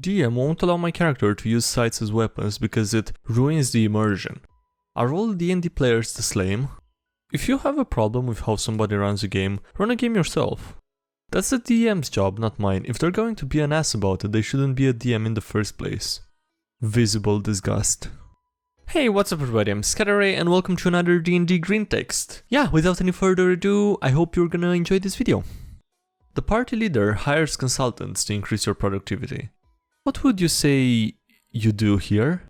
DM won't allow my character to use sights as weapons because it ruins the immersion. Are all D&D players the same? If you have a problem with how somebody runs a game, run a game yourself. That's the DM's job, not mine. If they're going to be an ass about it, they shouldn't be a DM in the first place. Visible disgust. Hey, what's up everybody, I'm SkyDieRay and welcome to another DnDGreentext. Yeah, without any further ado, I hope you're gonna enjoy this video. The party leader hires consultants to increase your productivity. What would you say you do here?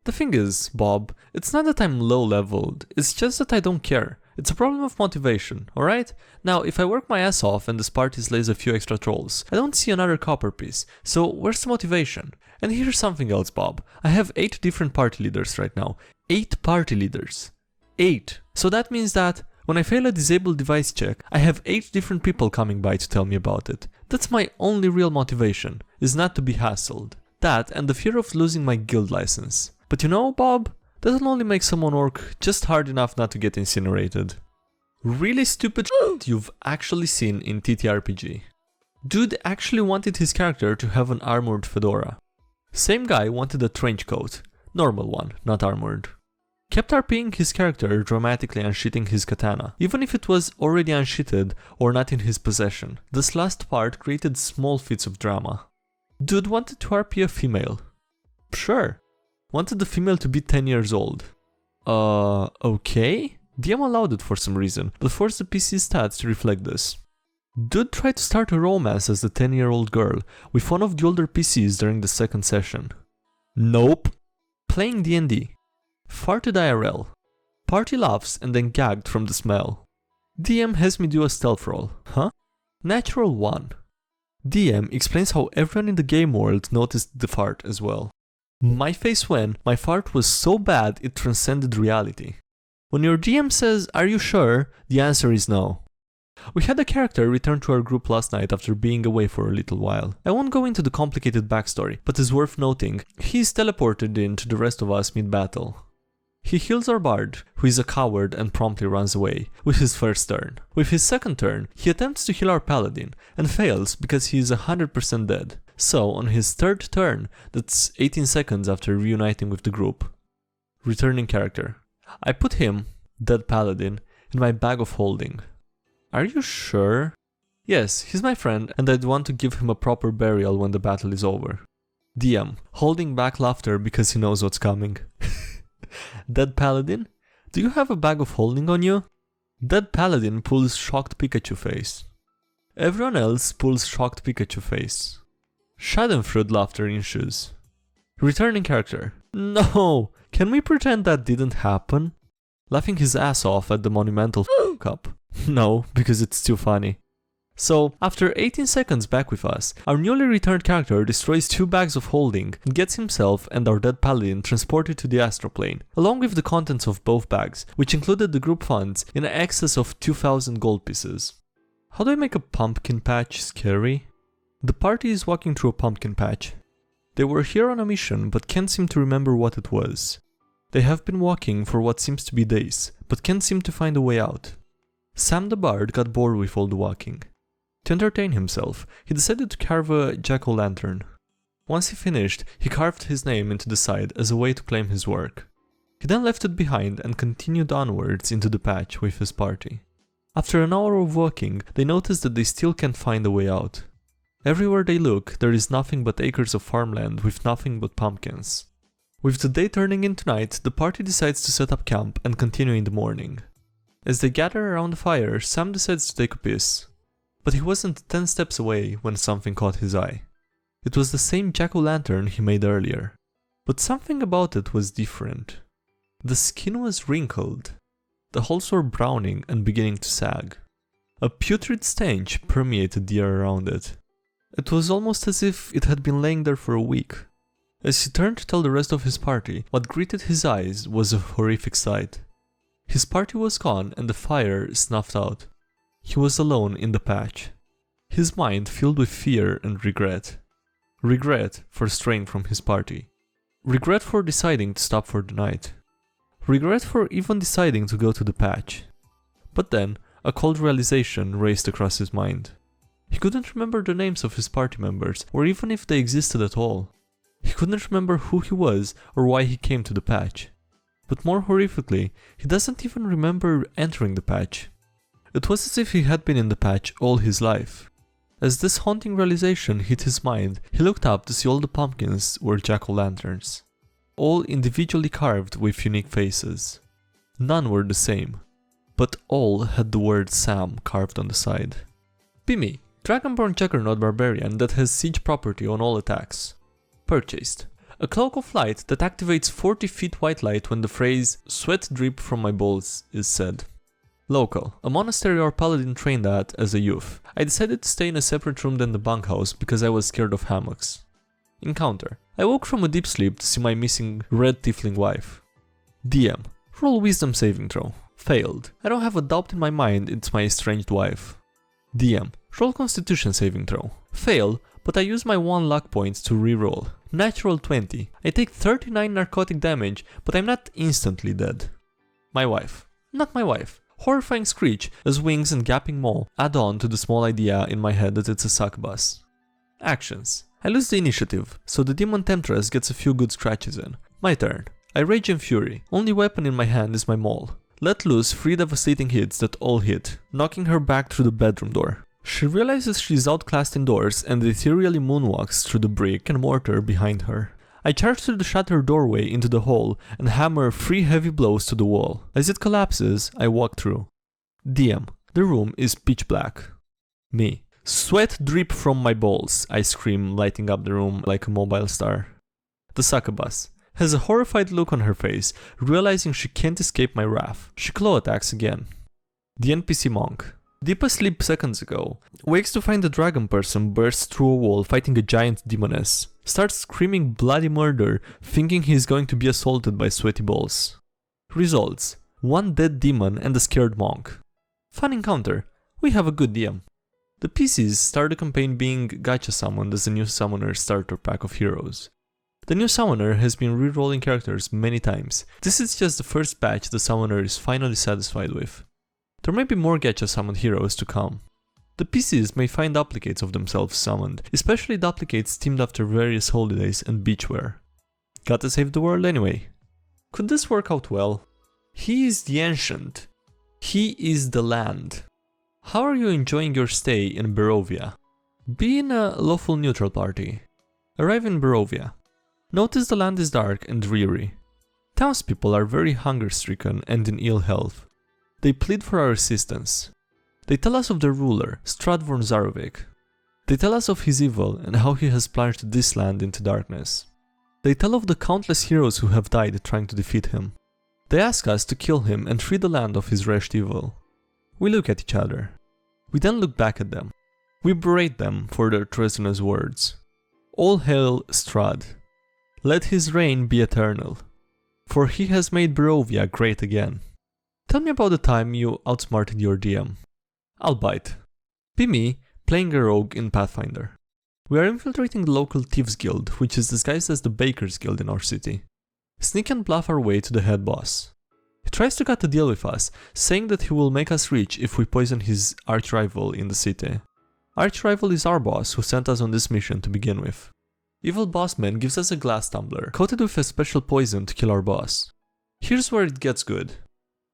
The thing is, Bob, it's not that I'm low-leveled, it's just that I don't care. It's a problem of motivation, alright? Now, if I work my ass off and this party slays a few extra trolls, I don't see another copper piece, so where's the motivation? And here's something else, Bob. I have 8 different party leaders right now. 8 party leaders. 8. So that means that when I fail a disabled device check, I have 8 different people coming by to tell me about it. That's my only real motivation, is not to be hassled. That and the fear of losing my guild license. But you know, Bob, that'll only make someone work just hard enough not to get incinerated. Really stupid shit you've actually seen in TTRPG. Dude actually wanted his character to have an armored fedora. Same guy wanted a trench coat. Normal one, not armored. Kept RPing his character dramatically unsheathing his katana, even if it was already unsheathed or not in his possession. This last part created small fits of drama. Dude wanted to RP a female. Sure. Wanted the female to be 10 years old. Okay? DM allowed it for some reason, but forced the PC stats to reflect this. Dude tried to start a romance as the 10-year-old girl with one of the older PCs during the second session. Nope. Playing D&D. Farted IRL. Party laughs and then gagged from the smell. DM has me do a stealth roll. Huh? Natural 1. DM explains how everyone in the game world noticed the fart as well. My face when my fart was so bad it transcended reality. When your DM says, "Are you sure?" the answer is no. We had a character return to our group last night after being away for a little while. I won't go into the complicated backstory, but it's worth noting, he's teleported in to the rest of us mid-battle. He heals our bard, who is a coward and promptly runs away, with his first turn. With his second turn, he attempts to heal our paladin, and fails because he is 100% dead. So, on his third turn, that's 18 seconds after reuniting with the group. Returning character. I put him, dead paladin, in my bag of holding. Are you sure? Yes, he's my friend and I'd want to give him a proper burial when the battle is over. DM, holding back laughter because he knows what's coming. Dead paladin? Do you have a bag of holding on you? Dead paladin pulls shocked Pikachu face. Everyone else pulls shocked Pikachu face. Schadenfreude laughter ensues. Returning character. No! Can we pretend that didn't happen? Laughing his ass off at the monumental up. No, because it's too funny. So, after 18 seconds back with us, our newly returned character destroys 2 bags of holding and gets himself and our dead paladin transported to the astral plane, along with the contents of both bags, which included the group funds in excess of 2,000 gold pieces. How do I make a pumpkin patch scary? The party is walking through a pumpkin patch. They were here on a mission but can't seem to remember what it was. They have been walking for what seems to be days, but can't seem to find a way out. Sam the bard got bored with all the walking. To entertain himself, he decided to carve a jack-o'-lantern. Once he finished, he carved his name into the side as a way to claim his work. He then left it behind and continued onwards into the patch with his party. After an hour of walking, they noticed that they still can't find a way out. Everywhere they look, there is nothing but acres of farmland with nothing but pumpkins. With the day turning into night, the party decides to set up camp and continue in the morning. As they gather around the fire, Sam decides to take a piss. But he wasn't 10 steps away when something caught his eye. It was the same jack-o'-lantern he made earlier. But something about it was different. The skin was wrinkled. The holes were browning and beginning to sag. A putrid stench permeated the air around it. It was almost as if it had been laying there for a week. As he turned to tell the rest of his party, what greeted his eyes was a horrific sight. His party was gone and the fire snuffed out. He was alone in the patch. His mind filled with fear and regret. Regret for straying from his party. Regret for deciding to stop for the night. Regret for even deciding to go to the patch. But then, a cold realization raced across his mind. He couldn't remember the names of his party members, or even if they existed at all. He couldn't remember who he was or why he came to the patch. But more horrifically, he doesn't even remember entering the patch. It was as if he had been in the patch all his life. As this haunting realization hit his mind, he looked up to see all the pumpkins were jack-o'-lanterns, all individually carved with unique faces. None were the same, but all had the word Sam carved on the side. Be me, Dragonborn Juggernaut Barbarian that has siege property on all attacks. Purchased. A cloak of light that activates 40 feet white light when the phrase "sweat drip from my balls" is said. Local. A monastery our paladin trained at as a youth. I decided to stay in a separate room than the bunkhouse because I was scared of hammocks. Encounter. I woke from a deep sleep to see my missing red tiefling wife. DM. Roll wisdom saving throw. Failed. I don't have a doubt in my mind it's my estranged wife. DM. Roll constitution saving throw. Fail, but I use my 1 luck point to reroll. Natural 20. I take 39 narcotic damage, but I'm not instantly dead. My wife. Not my wife. Horrifying screech as wings and gaping maw add on to the small idea in my head that it's a succubus. Actions. I lose the initiative, so the demon temptress gets a few good scratches in. My turn. I rage in fury. Only weapon in my hand is my maul. Let loose 3 devastating hits that all hit, knocking her back through the bedroom door. She realizes she's outclassed indoors and ethereally moonwalks through the brick and mortar behind her. I charge through the shattered doorway into the hall and hammer 3 heavy blows to the wall. As it collapses, I walk through. DM. The room is pitch black. Me. Sweat drip from my balls, I scream, lighting up the room like a mobile star. The succubus has a horrified look on her face, realizing she can't escape my wrath. She claw attacks again. The NPC monk. Deep asleep seconds ago, wakes to find a dragon person bursts through a wall fighting a giant demoness. Starts screaming bloody murder, thinking he's going to be assaulted by sweaty balls. Results: 1 dead demon and a scared monk. Fun encounter. We have a good DM. The PCs start the campaign being gacha summoned as the new summoner starter pack of heroes. The new summoner has been re-rolling characters many times. This is just the first batch the summoner is finally satisfied with. There may be more gacha summoned heroes to come. The PCs may find duplicates of themselves summoned, especially duplicates themed after various holidays and beachwear. Gotta save the world anyway. Could this work out well? He is the ancient. He is the land. How are you enjoying your stay in Barovia? Be in a lawful neutral party. Arrive in Barovia. Notice the land is dark and dreary. Townspeople are very hunger-stricken and in ill health. They plead for our assistance. They tell us of their ruler, Stradvorn Zarovik. They tell us of his evil and how he has plunged this land into darkness. They tell of the countless heroes who have died trying to defeat him. They ask us to kill him and free the land of his wretched evil. We look at each other. We then look back at them. We berate them for their treasonous words. All hail Strad. Let his reign be eternal. For he has made Barovia great again. Tell me about the time you outsmarted your DM. I'll bite. Be me, playing a rogue in Pathfinder. We are infiltrating the local Thieves Guild, which is disguised as the Bakers Guild in our city. Sneak and bluff our way to the head boss. He tries to cut a deal with us, saying that he will make us rich if we poison his arch-rival in the city. Arch-rival is our boss who sent us on this mission to begin with. Evil bossman gives us a glass tumbler, coated with a special poison to kill our boss. Here's where it gets good.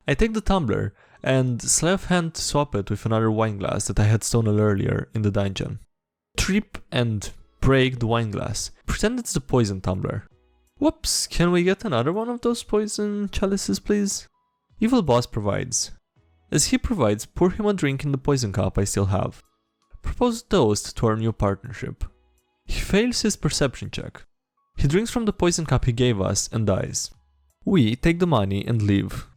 I take the tumbler and sleight hand swap it with another wine glass that I had stolen earlier in the dungeon. Trip and break the wine glass. Pretend it's the poison tumbler. Whoops, can we get another one of those poison chalices please? Evil boss provides. As he provides, pour him a drink in the poison cup I still have. Propose a toast to our new partnership. He fails his perception check. He drinks from the poison cup he gave us and dies. We take the money and leave.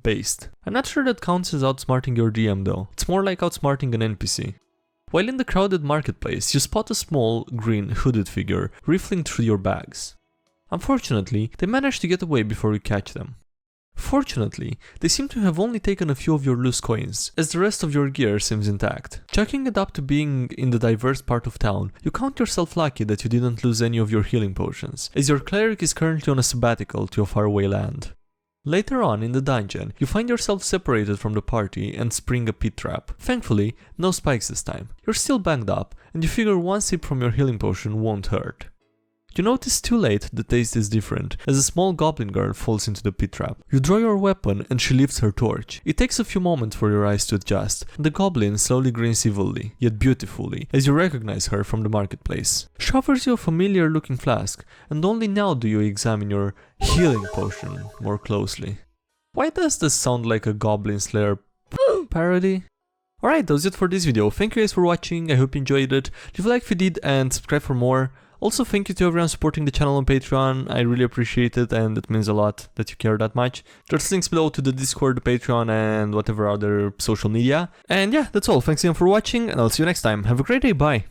Based. I'm not sure that counts as outsmarting your DM though, it's more like outsmarting an NPC. While in the crowded marketplace, you spot a small, green, hooded figure riffling through your bags. Unfortunately, they manage to get away before you catch them. Fortunately, they seem to have only taken a few of your loose coins, as the rest of your gear seems intact. Chalking it up to being in the diverse part of town, you count yourself lucky that you didn't lose any of your healing potions, as your cleric is currently on a sabbatical to a faraway land. Later on in the dungeon, you find yourself separated from the party and spring a pit trap. Thankfully, no spikes this time. You're still banged up, and you figure one sip from your healing potion won't hurt. You notice too late the taste is different, as a small goblin girl falls into the pit trap. You draw your weapon and she lifts her torch. It takes a few moments for your eyes to adjust, and the goblin slowly grins evilly, yet beautifully, as you recognize her from the marketplace. She offers you a familiar looking flask, and only now do you examine your healing potion more closely. Why does this sound like a Goblin Slayer parody? Alright, that was it for this video. Thank you guys for watching, I hope you enjoyed it. Leave a like if you did and subscribe for more. Also, thank you to everyone supporting the channel on Patreon, I really appreciate it and it means a lot that you care that much. There's links below to the Discord, the Patreon and whatever other social media. And yeah, that's all, thanks again for watching and I'll see you next time. Have a great day, bye!